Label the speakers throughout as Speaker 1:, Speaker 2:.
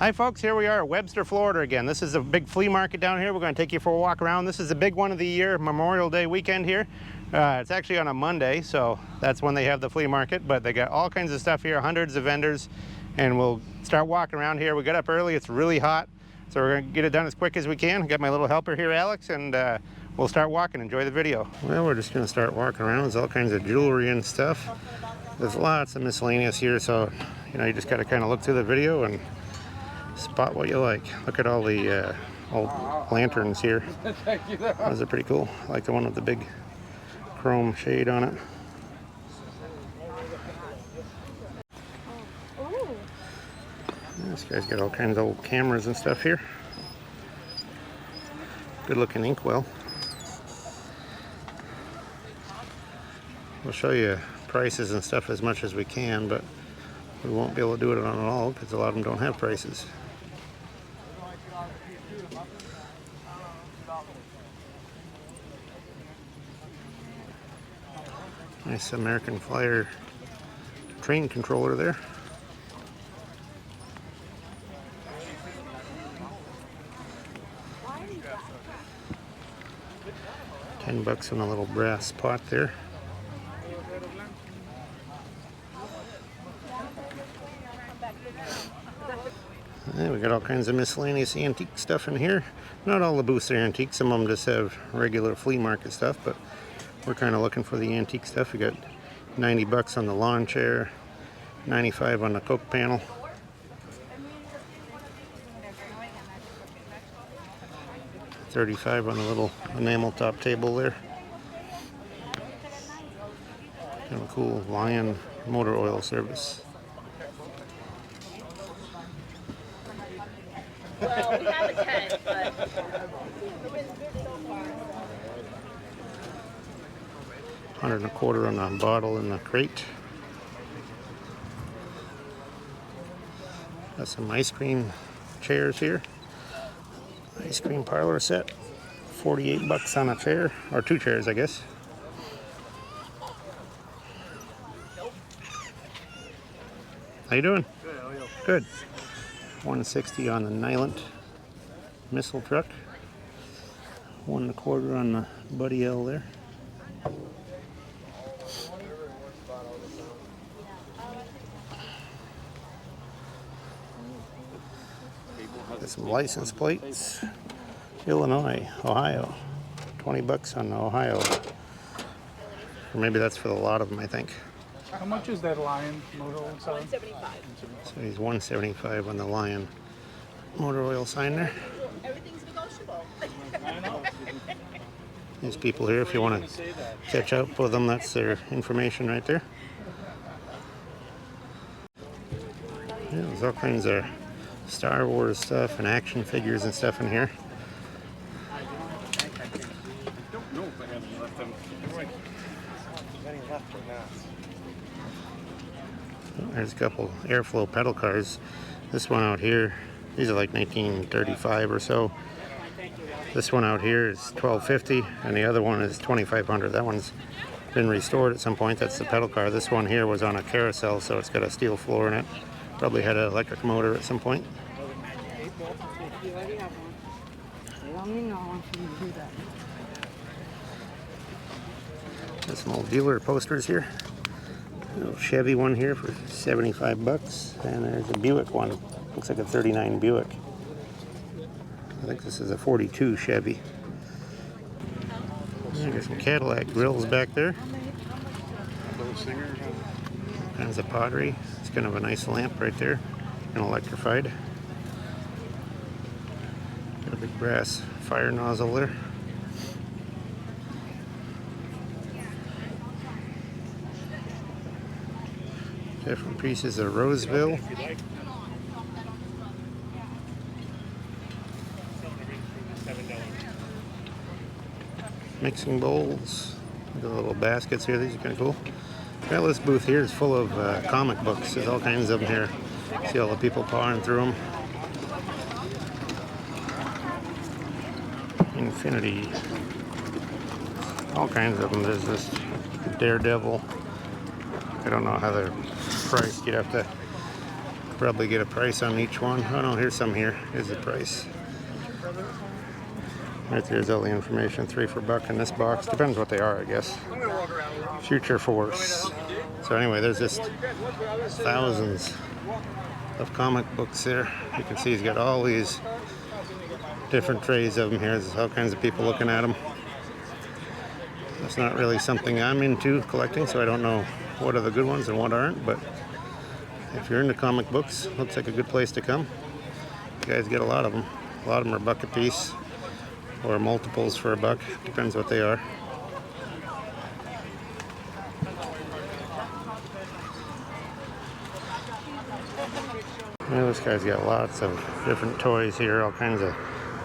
Speaker 1: Hi folks, here we are at Webster, Florida again. This is a big flea market down here. We're going to take you for a walk around. This is the big one of the year, Memorial Day weekend here. It's actually on a Monday, so that's when they have the flea market, but they got all kinds of stuff here, hundreds of vendors, and we'll start walking around here. We got up early, it's really hot, so we're going to get it done as quick as we can. Got my little helper here, Alex, and we'll start walking. Enjoy the video. Well, we're just going to start walking around. There's all kinds of jewelry and stuff. There's lots of miscellaneous here, so you just got to kind of look through the video and spot what you like. Look at all the old lanterns here. Those are pretty cool. I like the one with the big chrome shade on it. This guy's got all kinds of old cameras and stuff here. Good looking inkwell. We'll show you prices and stuff as much as we can, but we won't be able to do it on it all because a lot of them don't have prices. Nice American Flyer train controller there. $10 on a little brass pot there. Yeah, we got all kinds of miscellaneous antique stuff in here. Not all the booths are antique. Some of them just have regular flea market stuff, but we're kind of looking for the antique stuff. We got $90 on the lawn chair, $95 on the Coke panel. $35 on the little enamel top table there. Kind of cool Lion motor oil service.
Speaker 2: Well, we have a tent, but
Speaker 1: $125 on a bottle in the crate. Got some ice cream chairs here. Ice cream parlor set. $48 on a chair, or two chairs, I guess. How you doing?
Speaker 3: Good, how are you?
Speaker 1: Good. $160 on the Nylent missile truck. $125 on the Buddy L there. Got some license plates. Illinois, Ohio. $20 on the Ohio. Or maybe that's for a lot of them, I think.
Speaker 3: How much is that Lion motor oil sign?
Speaker 2: $175.
Speaker 1: So he's $175 on the Lion motor oil sign there.
Speaker 2: Everything's negotiable.
Speaker 3: I know.
Speaker 1: There's people here if you want to catch up with them. That's their information right there. Yeah, there's all kinds of Star Wars stuff and action figures and stuff in here.
Speaker 3: I don't know if I have any left. Any left or not?
Speaker 1: There's a couple airflow pedal cars. This one out here, these are like 1935 or so. This one out here is $1250 and the other one is $2500. That one's been restored at some point. That's the pedal car. This one here was on a carousel, so it's got a steel floor in it. Probably had an electric motor at some point. There's some old dealer posters here. A little Chevy one here for $75, and there's a Buick one. Looks like a '39 Buick. I think this is a '42 Chevy. There's some Cadillac grills back there. All kinds of pottery. It's kind of a nice lamp right there, and electrified. Got a big brass fire nozzle there. Different pieces of Roseville. Mixing bowls. The little baskets here. These are kind of cool. Well, this booth here is full of comic books. There's all kinds of them here. See all the people pawing through them. Infinity. All kinds of them. There's this Daredevil. I don't know how they're priced. You'd have to Probably get a price on each one. Oh no, here's some here. Here's the price. Right there's all the information. 3 for $1 in this box. Depends what they are, I guess. Future Force. So anyway, there's just thousands of comic books there. You can see he's got all these different trays of them here. There's all kinds of people looking at them. That's not really something I'm into collecting, so I don't know what are the good ones and what aren't, but if you're into comic books, looks like a good place to come. You guys get a lot of them. A lot of them are $1 a piece or multiples for $1. Depends what they are. Yeah, this guy's got lots of different toys here, all kinds of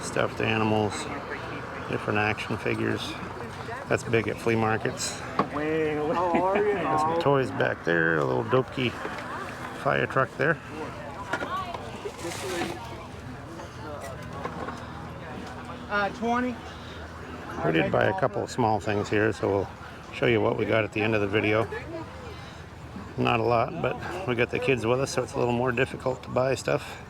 Speaker 1: stuffed animals, different action figures. That's big at flea markets. Got some toys back there, a little Doki fire truck there.
Speaker 3: $20.
Speaker 1: We did buy a couple of small things here, so we'll show you what we got at the end of the video. Not a lot, but we got the kids with us, so it's a little more difficult to buy stuff.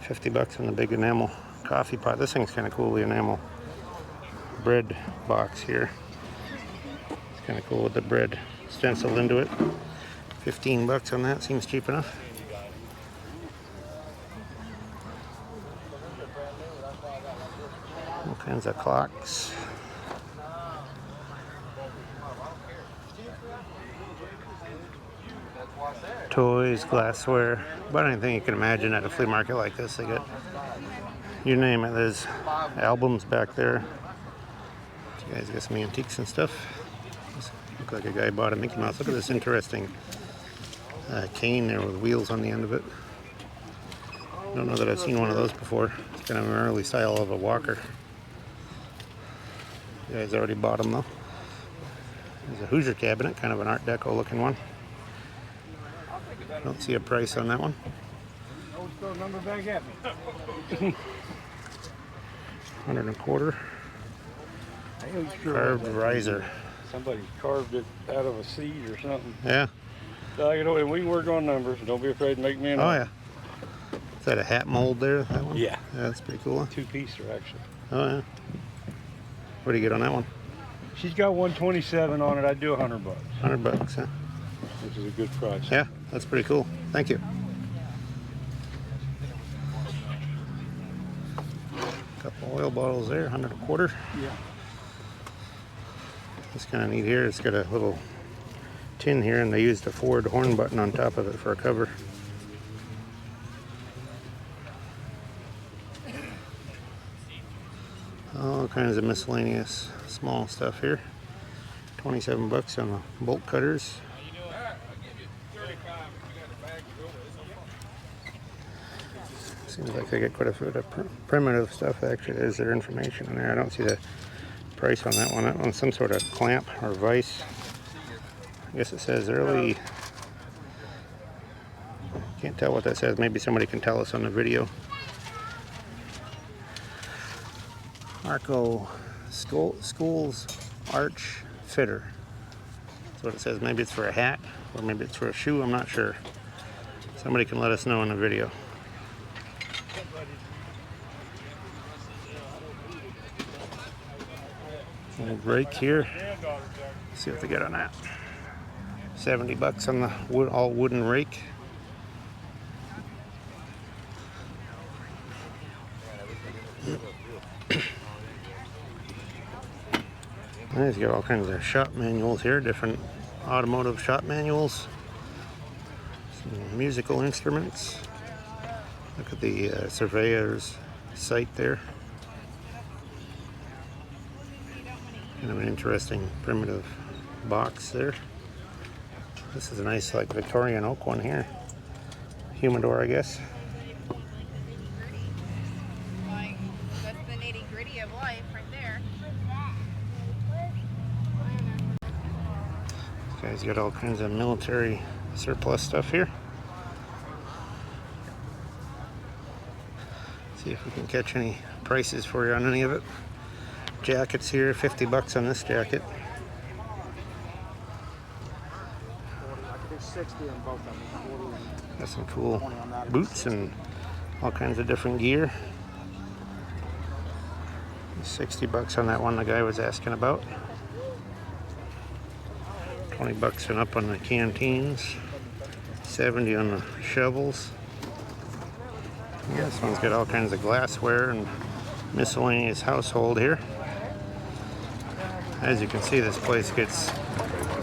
Speaker 1: $50 in the big enamel coffee pot. This thing's kind of cool, the enamel bread box here. It's kind of cool with the bread stenciled into it. $15 on that, seems cheap enough. All kinds of clocks. Toys, glassware, about anything you can imagine at a flea market like this. They got, you name it. There's albums back there. You guys got some antiques and stuff. Look like a guy bought a Mickey Mouse. Look at this interesting cane there with wheels on the end of it. Don't know that I've seen one of those before. It's kind of an early style of a walker. You guys already bought them though. There's a Hoosier cabinet, kind of an Art Deco looking one. Don't see a price on that one.
Speaker 3: Number back at me.
Speaker 1: 125.
Speaker 4: I ain't sure
Speaker 1: Carved riser.
Speaker 4: somebody carved it out of a seed or something.
Speaker 1: Yeah.
Speaker 4: So, you know, and we can work on numbers. Don't be afraid to make me an
Speaker 1: Oh
Speaker 4: offer.
Speaker 1: yeah. Is that a hat mold there? That one?
Speaker 4: Yeah.
Speaker 1: Yeah, that's pretty cool.
Speaker 4: 2-piecer actually.
Speaker 1: Oh yeah. What do you get on that one?
Speaker 4: She's got 127 on it. I'd do $100,
Speaker 1: $100, huh?
Speaker 4: which is a good price.
Speaker 1: Yeah, that's pretty cool. Thank you. Couple oil bottles there, 125.
Speaker 4: Yeah.
Speaker 1: It's kind of neat here. It's got a little tin here, and they used a Ford horn button on top of it for a cover. All kinds of miscellaneous small stuff here. $27 on the bolt cutters. Seems like they get quite a bit of primitive stuff. Actually, there's their information in there. I don't see the price on that one. That one's some sort of clamp or vise. I guess it says early. Can't tell what that says. Maybe somebody can tell us on the video. Arco Schools Arch Fitter. That's what it says. Maybe it's for a hat or maybe it's for a shoe. I'm not sure. Somebody can let us know in the video. Old rake here. Let's see what they got on that. $70 on the wood, all wooden rake. And he's got all kinds of shop manuals here, different automotive shop manuals. Some musical instruments. Look at the surveyor's site there. Kind of an interesting primitive box there. This is a nice like Victorian oak one here. Humidor, I guess.
Speaker 2: Like, that's the nitty-gritty of life right there.
Speaker 1: This guy's got all kinds of military surplus stuff here. See if we can catch any prices for you on any of it. Jackets here, $50 on this jacket.
Speaker 3: I could do 60 on both of them. 40.
Speaker 1: Got some cool boots and all kinds of different gear. 60 bucks on that one the guy was asking about. 20 bucks and up on the canteens. 70 on the shovels. Yeah, this one's got all kinds of glassware and miscellaneous household here. As you can see, this place gets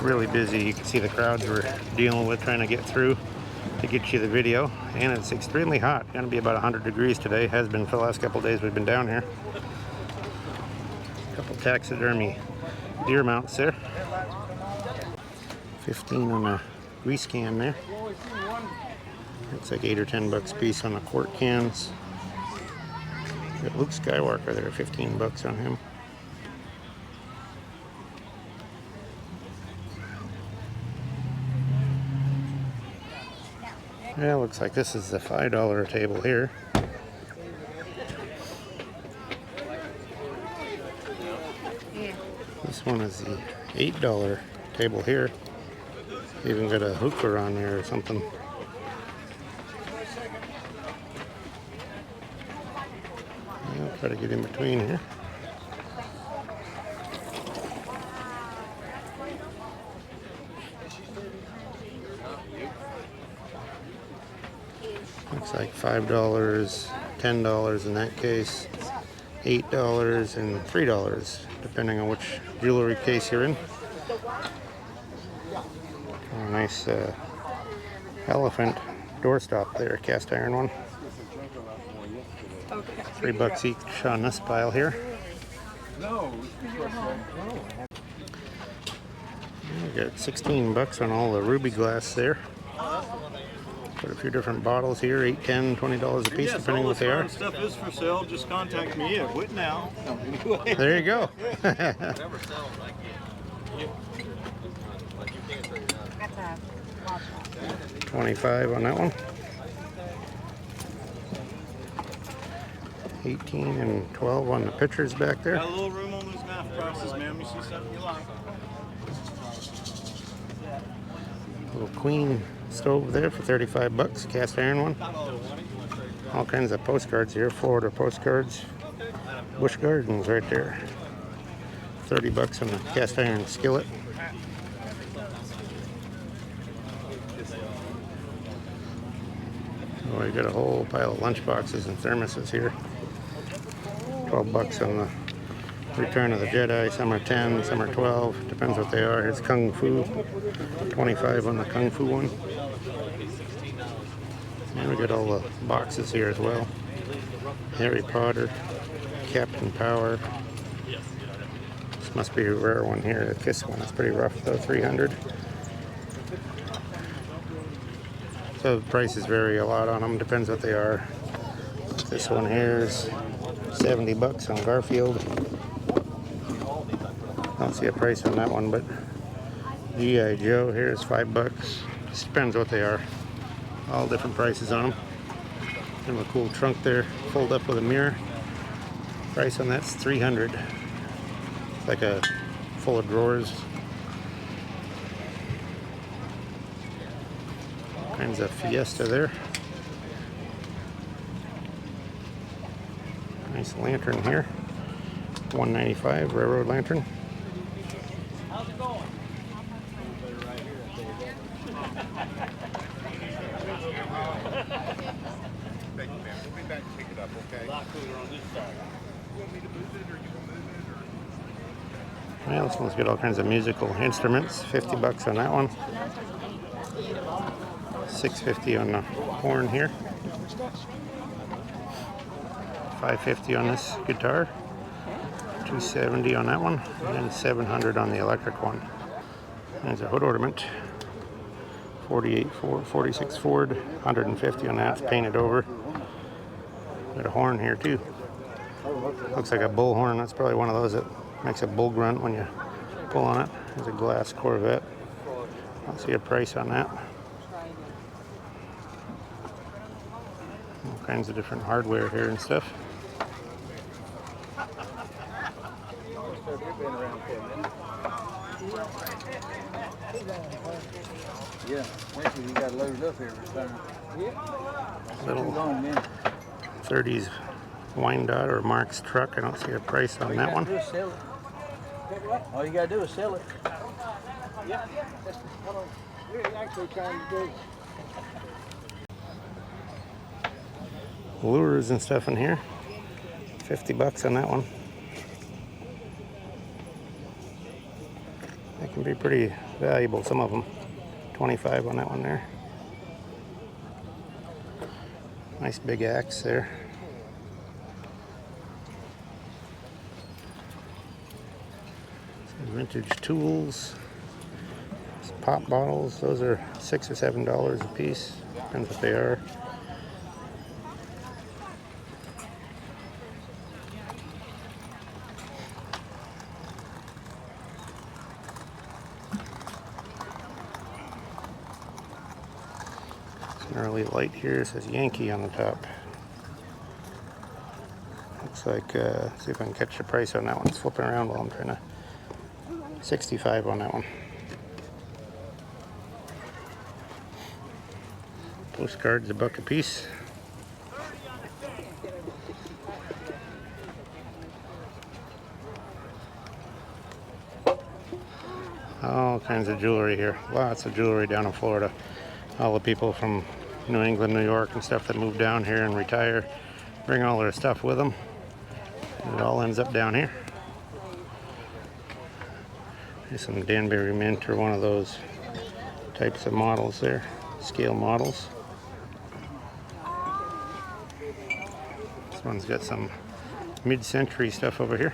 Speaker 1: really busy. You can see the crowds we're dealing with trying to get through to get you the video. And it's extremely hot. Gonna be about 100 degrees today. Has been for the last couple days we've been down here. A couple taxidermy deer mounts there. 15 on a grease can there. It's like 8 or 10 bucks a piece on the quart cans. Got Luke Skywalker there, 15 bucks on him. Yeah, looks like this is the $5 table here. This one is the $8 table here. Even got a hooker on there or something. I'll try to get in between here. Looks like $5, $10 in that case, $8 and $3, depending on which jewelry case you're in. A nice elephant doorstop there, cast iron one. $3 each on this pile here. We got 16 bucks on all the ruby glass there. Got a few different bottles here, $8, $10, $20 a piece, depending on what they are.
Speaker 5: Stuff is for sale. Just contact me at Whitnow.
Speaker 1: There you go. 25 on that one. 18 and 12 on the pictures back there.
Speaker 5: Got a little room on those math prices, ma'am. You see something you like?
Speaker 1: Little queen stove there for 35 bucks, cast iron one. All kinds of postcards here, Florida postcards. Busch Gardens right there. 30 bucks on the cast iron skillet. Oh, we got a whole pile of lunch boxes and thermoses here. 12 bucks on the Return of the Jedi. Some are 10, some are 12. Depends what they are. Here's Kung Fu. 25 on the Kung Fu one. And we got all the boxes here as well. Harry Potter, Captain Power. This must be a rare one here. The Kiss one is pretty rough though, 300. So the prices vary a lot on them. Depends what they are. This one here is 70 bucks on Garfield. I don't see a price on that one, but G.I. Joe here is 5 bucks. Just depends what they are. All different prices on them. Kind of a cool trunk there, fold up with a mirror. Price on that's 300. It's like a full of drawers. All kinds of Fiesta there. Nice lantern here. $1.95 railroad lantern.
Speaker 5: How's it going?
Speaker 3: Thank you, ma'am. We'll be back to pick it up, okay?
Speaker 5: A lot cooler on this side.
Speaker 3: You want me to move it, or you want to move it, or?
Speaker 1: Well, this one's got all kinds of musical instruments. 50 bucks on that one. $6.50 on the horn here. $5.50 on this guitar. $2.70 on that one, and $700 on the electric one. There's a hood ornament. 46 Ford, $150 on that. It's painted over. Got a horn here too. Looks like a bull horn. That's probably one of those that makes a bull grunt when you pull on it. There's a glass Corvette. I don't see a price on that. All kinds of different hardware here and stuff.
Speaker 3: Yeah, especially you gotta load it up every time.
Speaker 1: Little
Speaker 3: Too long, man.
Speaker 1: 30s Wyandotte or Mark's truck. I don't see a price on that one.
Speaker 3: Sell it. All you gotta do is sell it. Yeah, that's what we're actually trying to do.
Speaker 1: Lures and stuff in here. 50 bucks on that one. They can be pretty valuable, some of them. 25 on that one there. Nice big axe there. Some vintage tools. Some pop bottles. Those are $6 or $7 a piece. Depends what they are. An early light here, it says Yankee on the top. Looks like, see if I can catch the price on that one. It's flipping around while I'm trying to. 65 on that one. Postcards, $1 a piece. All kinds of jewelry here. Lots of jewelry down in Florida. All the people from New England, New York and stuff that move down here and retire bring all their stuff with them. And it all ends up down here. There's some Danbury Mint or one of those types of models there. Scale models. This one's got some mid-century stuff over here.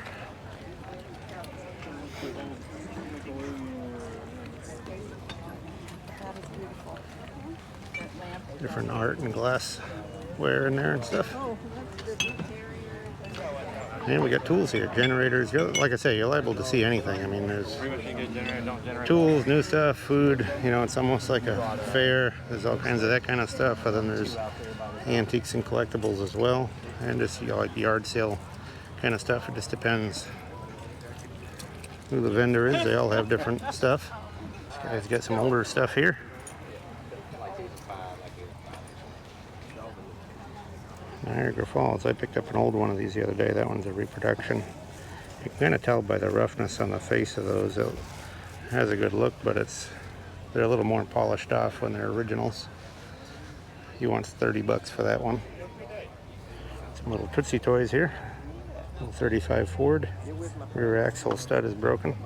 Speaker 1: Different art and glassware in there and stuff. And we got tools here, generators. Like I say, you're liable to see anything. I mean, there's tools, new stuff, food. You know, it's almost like a fair. There's all kinds of that kind of stuff. And then there's antiques and collectibles as well. And just, you know, like yard sale kind of stuff. It just depends who the vendor is. They all have different stuff. This guy's got some older stuff here. Niagara Falls. I picked up an old one of these the other day. That one's a reproduction. You can kind of tell by the roughness on the face of those. It has a good look, but they're a little more polished off when they're originals. He wants 30 bucks for that one. Some little Tootsie Toys here. Little 35 Ford. Rear axle stud is broken.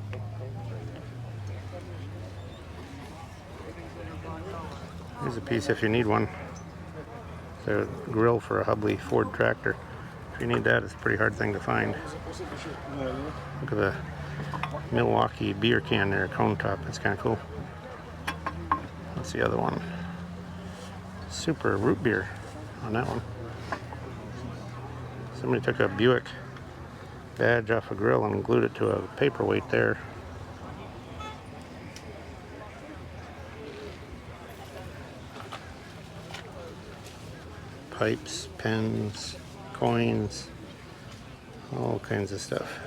Speaker 1: Here's a piece if you need one. The grill for a Hubley Ford tractor. If you need that, it's a pretty hard thing to find. Look at the Milwaukee beer can there, cone top. That's kind of cool. What's the other one? Super root beer on that one. Somebody took a Buick badge off a grill and glued it to a paperweight there. Pipes, pens, coins, all kinds of stuff.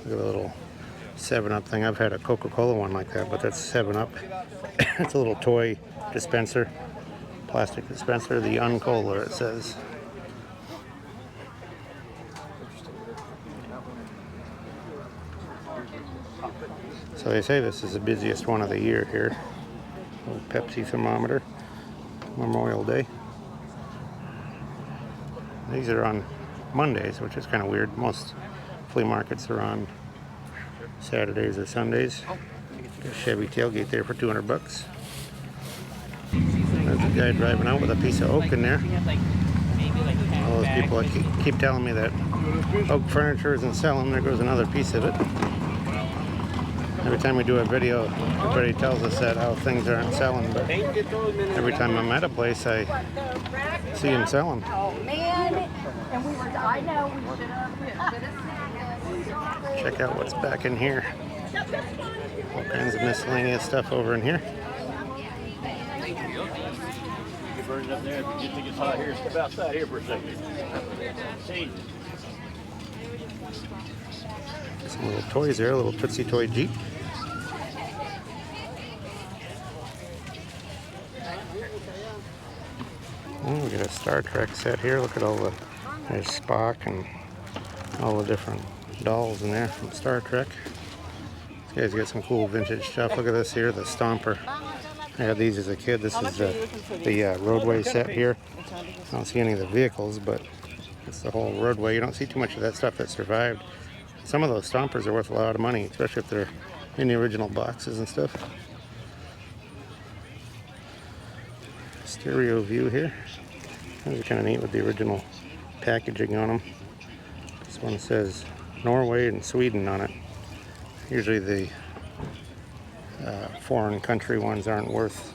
Speaker 1: Look at the little 7-Up thing. I've had a Coca-Cola one like that, but that's 7-Up. It's a little toy dispenser, plastic dispenser, the Uncola it says. So they say this is the busiest one of the year here. Little Pepsi thermometer. Memorial Day. These are on Mondays, which is kind of weird. Most flea markets are on Saturdays or Sundays. Got a Chevy tailgate there for 200 bucks. There's a guy driving out with a piece of oak in there. All those people that keep telling me that oak furniture isn't selling, there goes another piece of it. Every time we do a video, everybody tells us that how things aren't selling, but every time I'm at a place, I see them selling.
Speaker 2: Oh man, and we were. I know we should have.
Speaker 1: Check out what's back in here. All kinds of miscellaneous stuff over in here.
Speaker 5: Burn it up there. If you think it's hot here, step outside here for a second. See.
Speaker 1: Some little toys there, a little Tootsie Toy Jeep. Oh, we got a Star Trek set here. Look at all the, there's Spock and all the different dolls in there from Star Trek. This guy's got some cool vintage stuff. Look at this here, the Stomper. I had these as a kid. This is the roadway set here. I don't see any of the vehicles, but it's the whole roadway. You don't see too much of that stuff that survived. Some of those Stompers are worth a lot of money, especially if they're in the original boxes and stuff. Stereo view here. Those are kind of neat with the original packaging on them. This one says Norway and Sweden on it. Usually the foreign country ones aren't worth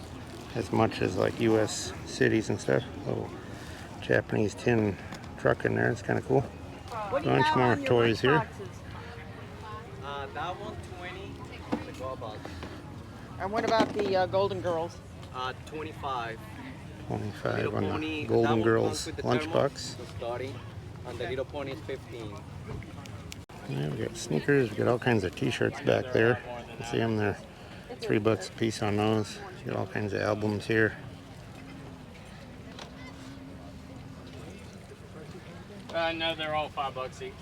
Speaker 1: as much as like US cities and stuff. Little Japanese tin truck in there. It's kind of cool. Bunch more toys here.
Speaker 6: That one 20, the go box.
Speaker 7: And what about the Golden Girls?
Speaker 6: 25.
Speaker 1: 25 on the
Speaker 6: pony,
Speaker 1: Golden Girls
Speaker 6: with the
Speaker 1: lunchbox.
Speaker 6: the starting, and the little pony is 15.
Speaker 1: Yeah, we got sneakers. We got all kinds of T-shirts back there. You see them? They're $3 a piece on those. You got all kinds of albums here.
Speaker 5: No, they're all $5 each.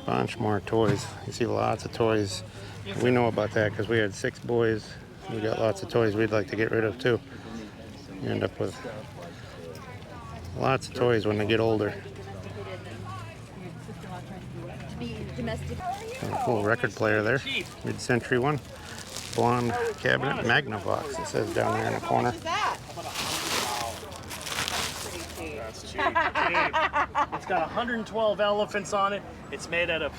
Speaker 1: Bunch more toys. You see lots of toys. We know about that because we had 6 boys. We got lots of toys we'd like to get rid of too. You end up with lots of toys when they get older. Got a cool record player there, mid-century one. Blonde cabinet, Magnavox, it says down there in the corner.
Speaker 8: That's cheap. It's got 112 elephants on it. It's made out of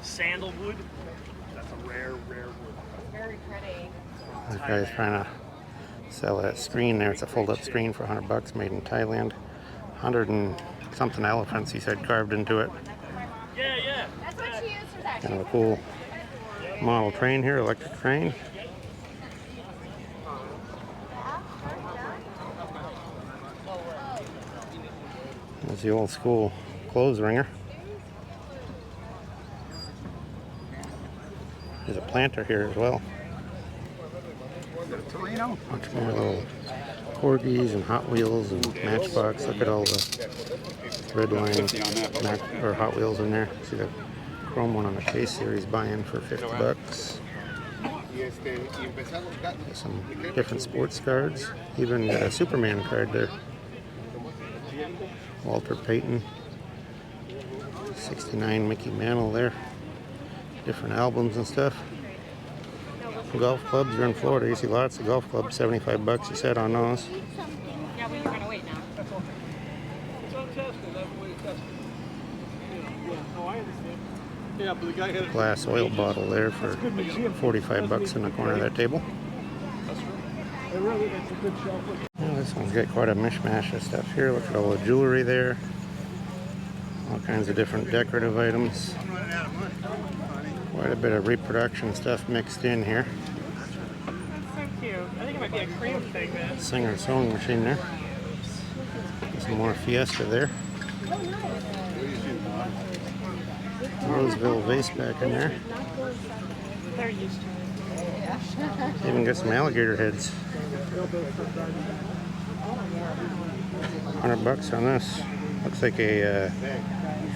Speaker 8: sandalwood. That's a rare wood.
Speaker 2: Very pretty.
Speaker 1: This guy's trying to sell that screen there. It's a fold-up screen for $100, made in Thailand. 100 and something elephants, he said, carved into it.
Speaker 8: Yeah.
Speaker 2: That's what she used for that.
Speaker 1: Kind of a cool model train here, electric train. There's the old school clothes wringer. There's a planter here as well. Bunch more little Corgis and Hot Wheels and Matchbox. Look at all the red line or Hot Wheels in there. See the chrome one on the case series buying for $50. Got some different sports cards. Even got a Superman card there. Walter Payton. 69 Mickey Mantle there. Different albums and stuff. Golf clubs are in Florida. You see lots of golf clubs. $75 you said on those.
Speaker 2: Yeah, but you're gonna wait now.
Speaker 3: Yeah, but the guy had
Speaker 1: Glass oil bottle there for $45 in the corner of that table. Yeah, this one's got quite a mishmash of stuff here. Look at all the jewelry there. All kinds of different decorative items. Quite a bit of reproduction stuff mixed in here.
Speaker 8: So cute. I think it might be a cream thing, man.
Speaker 1: Singer sewing machine there. Some more Fiesta there. Roseville vase back in there.
Speaker 8: They're used to it.
Speaker 1: Even got some alligator heads. $100 on this. Looks like a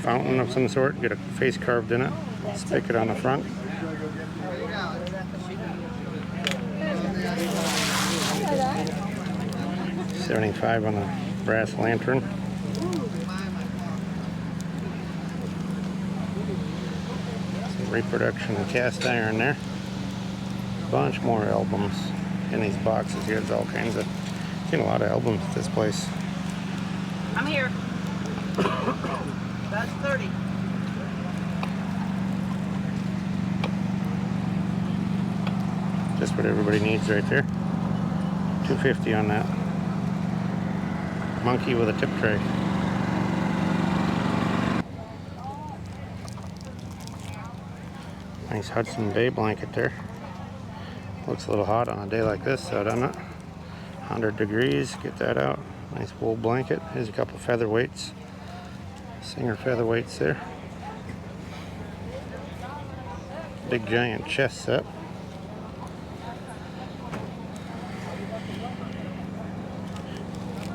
Speaker 1: fountain of some sort. Get a face carved in it. Stick it on the front. $75 on the brass lantern. Some reproduction cast iron there. Bunch more albums in these boxes here. There's all kinds of, seen a lot of albums at this place.
Speaker 7: I'm here. That's 30.
Speaker 1: Just what everybody needs right there. $250 on that. Monkey with a tip tray. Nice Hudson Bay blanket there. Looks a little hot on a day like this, so doesn't it? 100 degrees, get that out. Nice wool blanket. Here's a couple featherweights. Singer featherweights there. Big giant chest set.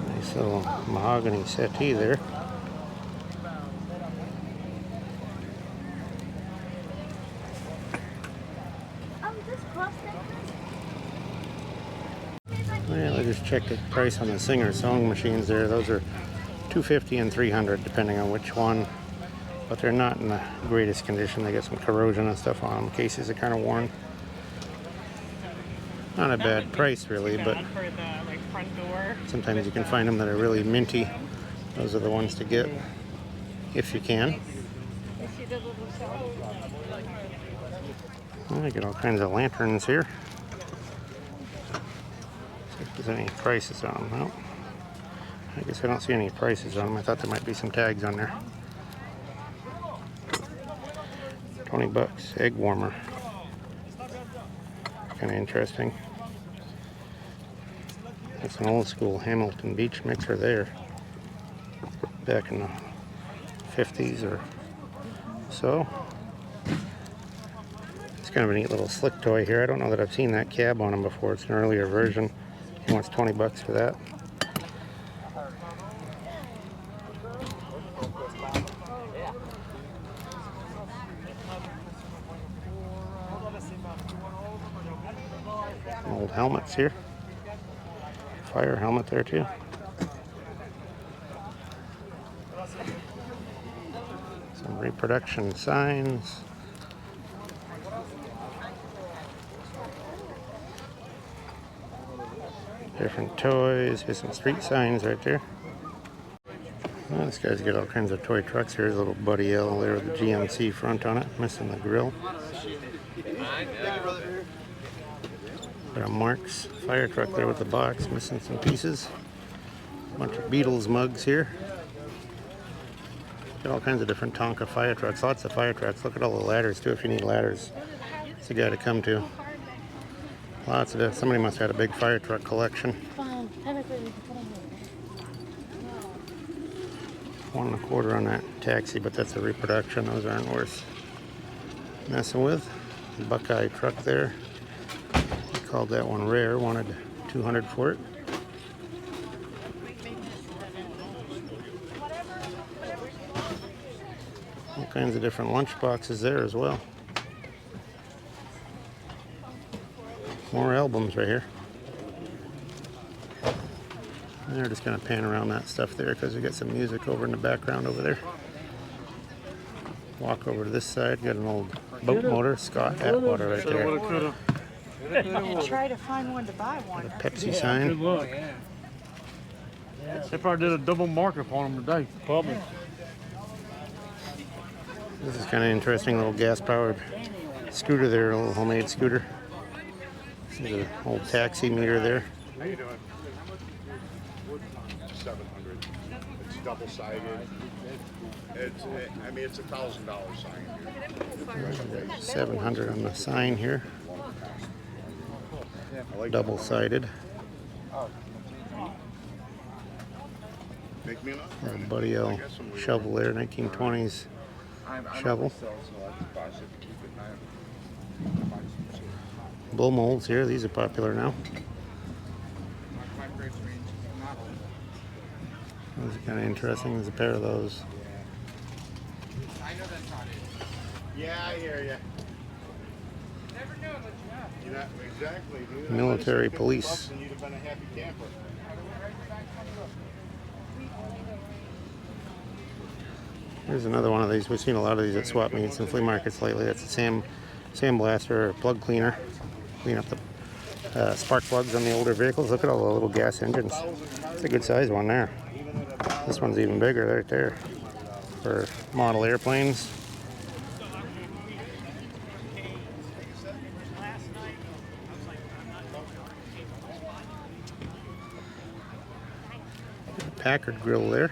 Speaker 1: Nice little mahogany settee there. Well, I just checked the price on the Singer sewing machines there. Those are $250 and $300 depending on which one. But they're not in the greatest condition. They got some corrosion and stuff on them. Cases are kind of worn. Not a bad price really, but
Speaker 7: For the front door.
Speaker 1: sometimes you can find them that are really minty. Those are the ones to get if you can. Well, I get all kinds of lanterns here. See if there's any prices on them. Well, I guess I don't see any prices on them. I thought there might be some tags on there. 20 bucks, egg warmer. Kind of interesting. It's an old school Hamilton Beach mixer there. Back in the 50s or so. It's kind of a neat little slick toy here. I don't know that I've seen that cab on him before. It's an earlier version. He wants 20 bucks for that. Old helmets here. Fire helmet there too. Some reproduction signs. Different toys. Here's some street signs right there. Well, this guy's got all kinds of toy trucks. Here's a little Buddy L there with the GMC front on it, missing the grill. Got a Mark's fire truck there with the box, missing some pieces. A bunch of Beatles mugs here. Got all kinds of different Tonka fire trucks, lots of fire trucks. Look at all the ladders too if you need ladders. It's a guy to come to. Lots of it. Somebody must have had a big fire truck collection. $1.25 on that taxi, but that's a reproduction. Those aren't worth messing with. Buckeye truck there. He called that one rare, wanted $200 for it. All kinds of different lunch boxes there as well. More albums right here. And they're just going to pan around that stuff there because we got some music over in the background over there. Walk over to this side, got an old boat motor, Scott Atwater right there.
Speaker 7: Try to find one to buy one.
Speaker 1: A Pepsi sign.
Speaker 3: Good luck. They probably did a double markup on them today. Probably.
Speaker 1: This is kind of interesting, little gas-powered scooter there, a little homemade scooter. There's an old taxi meter there.
Speaker 9: How you doing? 700. It's double-sided. I mean, it's $1,000 sign.
Speaker 1: 700 on the sign here. Double-sided.
Speaker 9: Make me an offer.
Speaker 1: Buddy L shovel there, 1920s shovel. Blow molds here, these are popular now. Those are kind of interesting. There's a pair of those.
Speaker 9: Yeah, I hear you. You're not exactly, dude.
Speaker 1: Military police.
Speaker 9: And you'd have been a happy camper.
Speaker 1: Here's another one of these. We've seen a lot of these at swap meets and flea markets lately. That's a sandblaster or plug cleaner. Clean up the spark plugs on the older vehicles. Look at all the little gas engines. It's a good size one there. This one's even bigger right there for model airplanes. Packard grill there.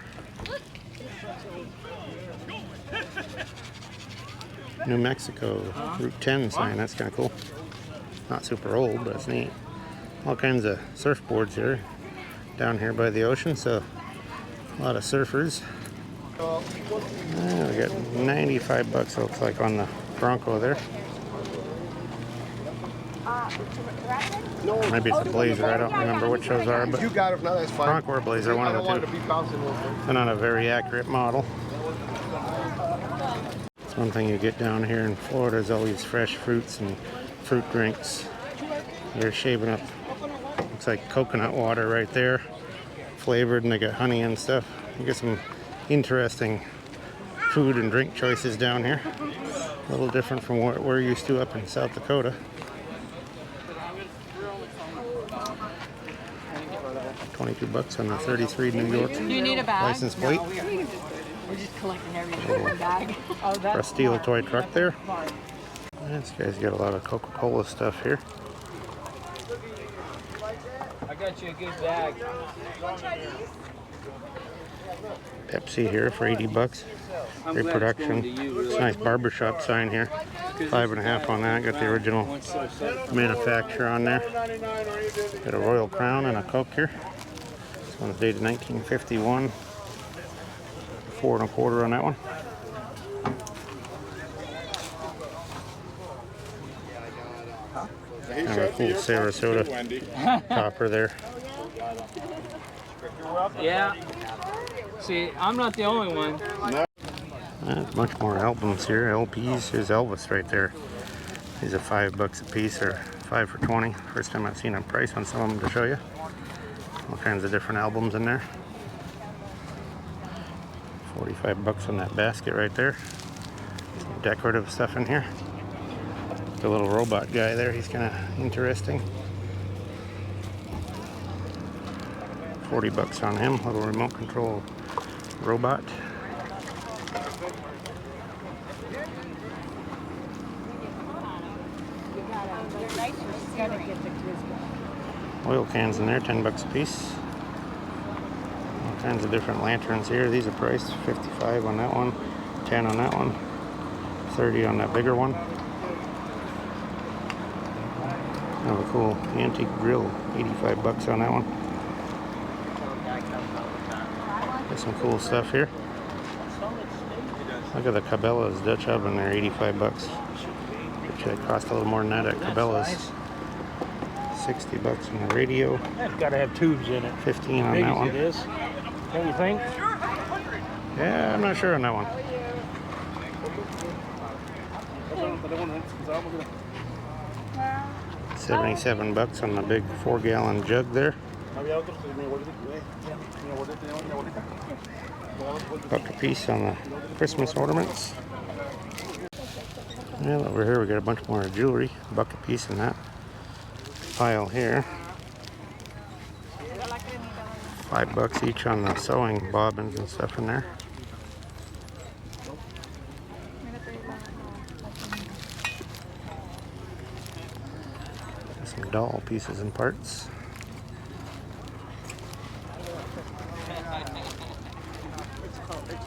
Speaker 1: New Mexico Route 10 sign, that's kind of cool. Not super old, but it's neat. All kinds of surfboards here, down here by the ocean, so a lot of surfers. We got 95 bucks, looks like, on the Bronco there. Maybe it's a Blazer, I don't remember which those are, but
Speaker 9: You got it. No, that's fine.
Speaker 1: Bronco or Blazer, one
Speaker 9: I
Speaker 1: of
Speaker 9: don't
Speaker 1: the
Speaker 9: want it
Speaker 1: two.
Speaker 9: to be bouncing a little bit.
Speaker 1: They're not a very accurate model. It's one thing you get down here in Florida is all these fresh fruits and fruit drinks. They're shaving up, looks like coconut water right there, flavored, and they got honey and stuff. You get some interesting food and drink choices down here. A little different from what we're used to up in South Dakota. 22 bucks on the 33 New York
Speaker 7: Do you need a bag?
Speaker 1: license plate.
Speaker 7: We're just collecting everything in one bag.
Speaker 1: For a steel toy truck there. This guy's got a lot of Coca-Cola stuff here.
Speaker 6: I got you a good bag.
Speaker 1: Pepsi here for 80 bucks. Reproduction. It's a nice barbershop sign here. 5.5 on that. Got the original manufacturer on there. Got a Royal Crown and a Coke here. This one's dated 1951. 4 1/4 on that one. Kind of a cool Sarasota topper there.
Speaker 6: Yeah. See, I'm not the only one.
Speaker 1: A bunch more albums here, LPs. Here's Elvis right there. These are $5 a piece, or 5 for 20. First time I've seen a price on some of them to show you. All kinds of different albums in there. 45 bucks on that basket right there. Some decorative stuff in here. The little robot guy there, he's kind of interesting. 40 bucks on him, little remote control robot. Oil cans in there, 10 bucks a piece. All kinds of different lanterns here. These are priced 55 on that one, 10 on that one, 30 on that bigger one. Have a cool antique grill, 85 bucks on that one. Got some cool stuff here. Look at the Cabela's Dutch oven there, 85 bucks. Which cost a little more than that at Cabela's. 60 bucks on the radio.
Speaker 3: That's got to have tubes in it.
Speaker 1: 15 on
Speaker 3: Big
Speaker 1: that
Speaker 3: as
Speaker 1: one.
Speaker 3: it is. Don't you think?
Speaker 1: Yeah, I'm not sure on that one. $77 on the big 4-gallon jug there. Buck a piece on the Christmas ornaments. Well, over here we got a bunch more jewelry. Buck a piece in that pile here. $5 each on the sewing bobbins and stuff in there. Some doll pieces and parts.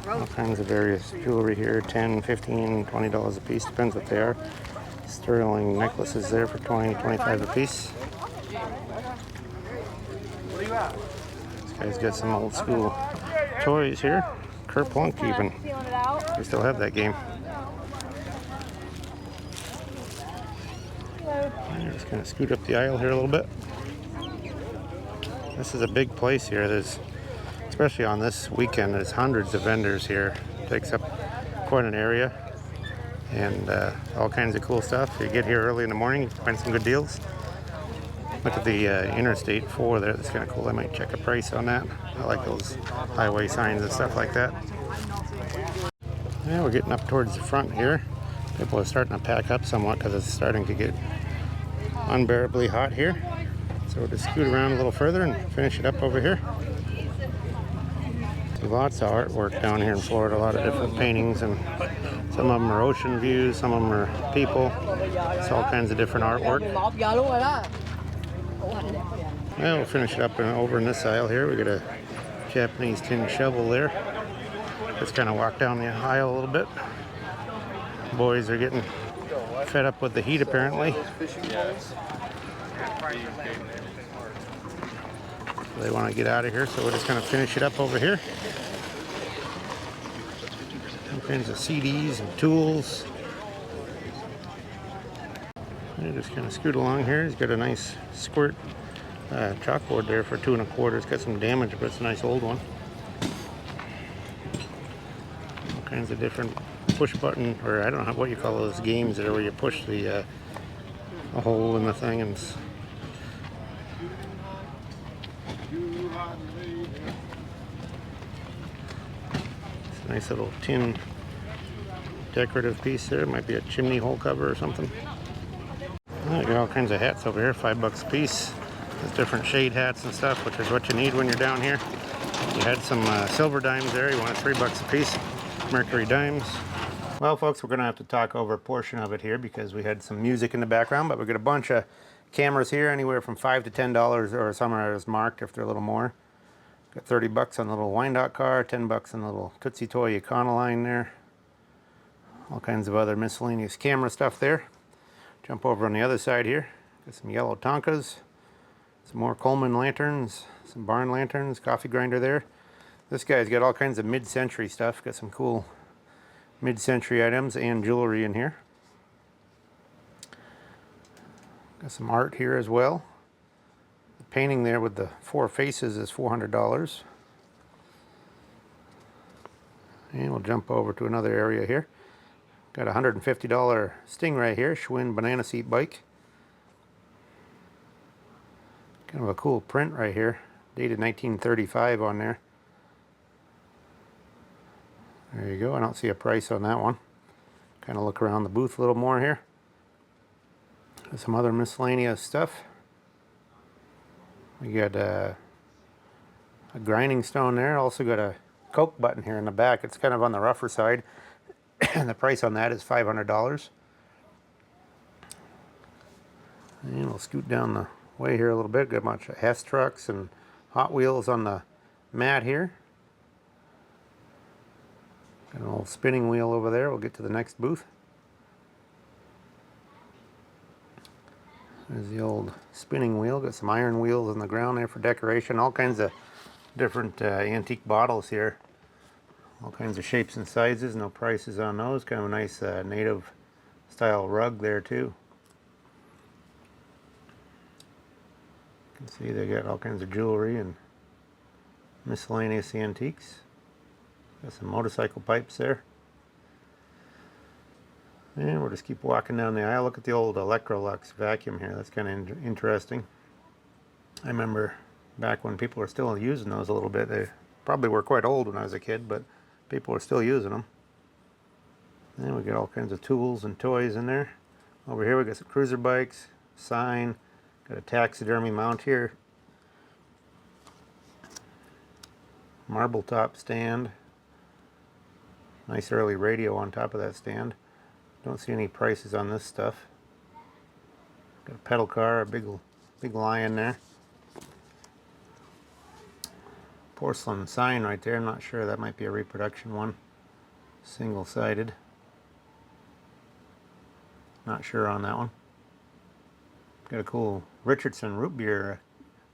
Speaker 1: All kinds of various jewelry here, $10, $15, $20 a piece, depends what they are. Sterling necklaces there for $20, $25 a piece. This guy's got some old school toys here. Kerplunk even. We still have that game. I'm just going to scoot up the aisle here a little bit. This is a big place here. There's, especially on this weekend, there's hundreds of vendors here. It takes up quite an area, and all kinds of cool stuff. You get here early in the morning, you find some good deals. Look at the Interstate 4 there. That's kind of cool. I might check a price on that. I like those highway signs and stuff like that. Yeah, we're getting up towards the front here. People are starting to pack up somewhat because it's starting to get unbearably hot here. So we'll just scoot around a little further and finish it up over here. Lots of artwork down here in Florida, a lot of different paintings, and some of them are ocean views, some of them are people. It's all kinds of different artwork. Well, we'll finish it up over in this aisle here. We got a Japanese tin shovel there. Just kind of walk down the aisle a little bit. Boys are getting fed up with the heat apparently. They want to get out of here, so we're just going to finish it up over here. kinds of CDs and tools. I just kind of scoot along here. He's got a nice squirt chalkboard there for $2.25. It's got some damage, but it's a nice old one. All kinds of different push button, or I don't know what you call those games there where you push the a hole in the thing and it's a nice little tin decorative piece there. Might be a chimney hole cover or something. Oh, you got all kinds of hats over here, $5 a piece. There's different shade hats and stuff, which is what you need when you're down here. You had some silver dimes there. You wanted $3 a piece. Mercury dimes. Well, folks, we're going to have to talk over a portion of it here because we had some music in the background, but we've got a bunch of cameras here, anywhere from $5 to $10, or some are marked if they're a little more. Got $30 on the little Wyandotte car, $10 on the little Tootsie Toy Econoline there. All kinds of other miscellaneous camera stuff there. Jump over on the other side here. Got some yellow Tonkas, some more Coleman lanterns, some barn lanterns, coffee grinder there. This guy's got all kinds of mid-century stuff. Got some cool mid-century items and jewelry in here. Got some art here as well. The painting there with the 4 faces is $400. And we'll jump over to another area here. Got a $150 Stingray here, Schwinn banana seat bike. Kind of a cool print right here, dated 1935 on there. There you go. I don't see a price on that one. Kind of look around the booth a little more here. Got some other miscellaneous stuff. We got a grinding stone there. Also got a Coke button here in the back. It's kind of on the rougher side. And the price on that is $500. And we'll scoot down the way here a little bit. Got a bunch of Hess trucks and Hot Wheels on the mat here. Got an old spinning wheel over there. We'll get to the next booth. There's the old spinning wheel. Got some iron wheels on the ground there for decoration. All kinds of different antique bottles here. All kinds of shapes and sizes. No prices on those. Kind of a nice native style rug there too. You can see they got all kinds of jewelry and miscellaneous antiques. Got some motorcycle pipes there. And we'll just keep walking down the aisle. Look at the old Electrolux vacuum here. That's kind of interesting. I remember back when people were still using those a little bit. They probably were quite old when I was a kid, but people were still using them. And we got all kinds of tools and toys in there. Over here we got some cruiser bikes, sign, got a taxidermy mount here. Marble top stand. Nice early radio on top of that stand. Don't see any prices on this stuff. Got a pedal car, a big lion there. Porcelain sign right there. I'm not sure. That might be a reproduction one. Single-sided. Not sure on that one. Got a cool Richardson root beer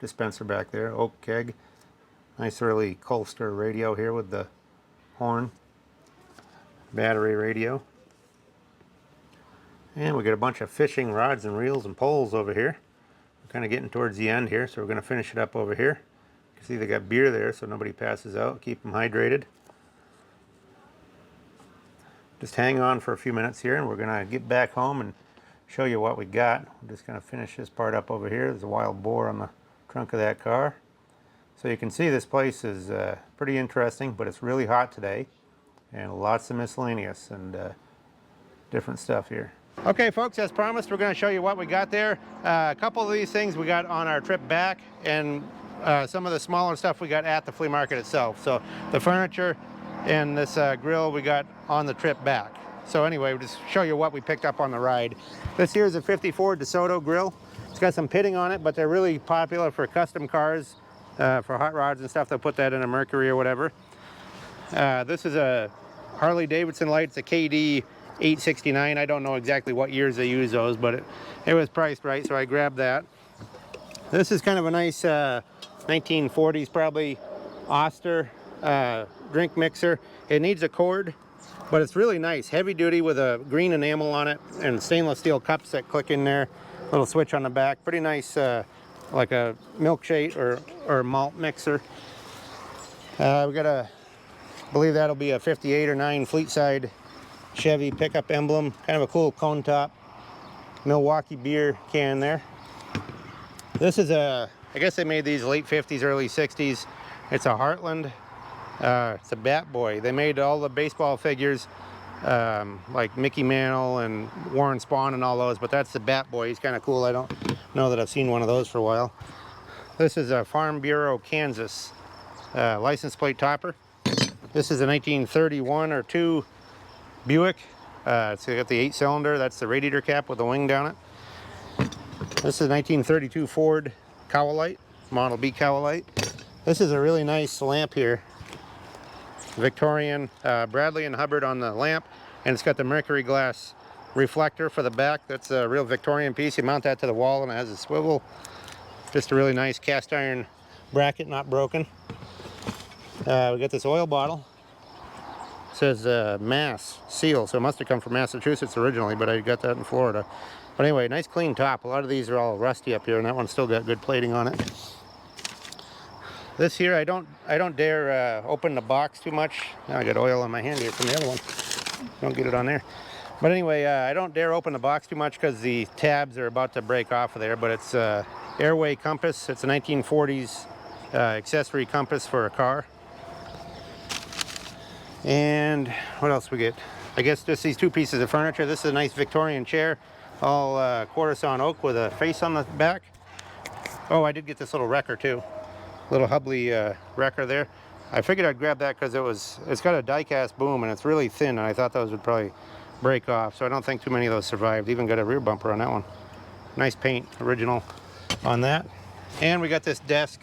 Speaker 1: dispenser back there. Oak keg. Nice early Colster radio here with the horn. Battery radio. And we got a bunch of fishing rods and reels and poles over here. We're kind of getting towards the end here, so we're going to finish it up over here. You can see they got beer there so nobody passes out. Keep them hydrated. Just hang on for a few minutes here and we're going to get back home and show you what we got. We're just going to finish this part up over here. There's a wild boar on the trunk of that car. So you can see this place is pretty interesting, but it's really hot today. And lots of miscellaneous and different stuff here. Okay folks, as promised, we're going to show you what we got there. A couple of these things we got on our trip back, and some of the smaller stuff we got at the flea market itself. So the furniture and this grill we got on the trip back. So anyway, we'll just show you what we picked up on the ride. This here is a 54 DeSoto grill. It's got some pitting on it, but they're really popular for custom cars, for hot rods and stuff. They'll put that in a Mercury or whatever. This is a Harley Davidson light. It's a KD 869. I don't know exactly what years they use those, but it was priced right, so I grabbed that. This is kind of a nice 1940s probably Oster drink mixer. It needs a cord but it's really nice, heavy duty with a green enamel on it and stainless steel cups that click in there. Little switch on the back, pretty nice, like a milkshake or malt mixer. We got a, I believe that'll be a 58 or 9 Fleetside Chevy pickup emblem, kind of a cool cone top. Milwaukee beer can there. This is a, I guess they made these late 50s, early 60s. It's a Heartland. It's a Bat Boy. They made all the baseball figures, like Mickey Mantle and Warren Spahn and all those, but that's the Bat Boy. He's kind of cool. I don't know that I've seen one of those for a while. This is a Farm Bureau, Kansas license plate topper. This is a 1931 or 2 Buick. It's got the 8-cylinder. That's the radiator cap with the wing down it. This is a 1932 Ford Cowlite, Model B Cowlite. This is a really nice lamp here. Victorian, Bradley and Hubbard on the lamp, and it's got the mercury glass reflector for the back. That's a real Victorian piece. You mount that to the wall and it has a swivel. Just a really nice cast iron bracket, not broken. We got this oil bottle. It says Mass seal, so it must have come from Massachusetts originally, but I got that in Florida. But anyway, nice clean top. A lot of these are all rusty up here, and that one's still got good plating on it. This here, I don't dare open the box too much. Now I got oil on my hand here from the other one. Don't get it on there. But anyway, I don't dare open the box too much because the tabs are about to break off of there. But it's Airway compass. It's a 1940s accessory compass for a car. And what else we get? I guess just these 2 pieces of furniture. This is a nice Victorian chair, all quarter sawn oak with a face on the back. Oh, I did get this little wrecker too. Little Hubley wrecker there. I figured I'd grab that because it's got a die-cast boom and it's really thin, and I thought those would probably break off, so I don't think too many of those survived. Even got a rear bumper on that one. Nice paint, original on that. And we got this desk.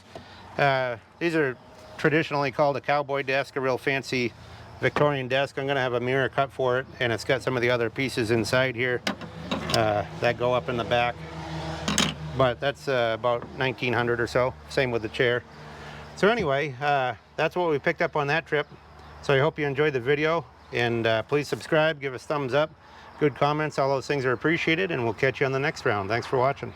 Speaker 1: These are traditionally called a cowboy desk, a real fancy Victorian desk. I'm gonna have a mirror cut for it, and it's got some of the other pieces inside here that go up in the back. But that's about 1900 or so. Same with the chair. So anyway, that's what we picked up on that trip. So I hope you enjoyed the video, and please subscribe, give us thumbs up, good comments, all those things are appreciated, and we'll catch you on the next round. Thanks for watching.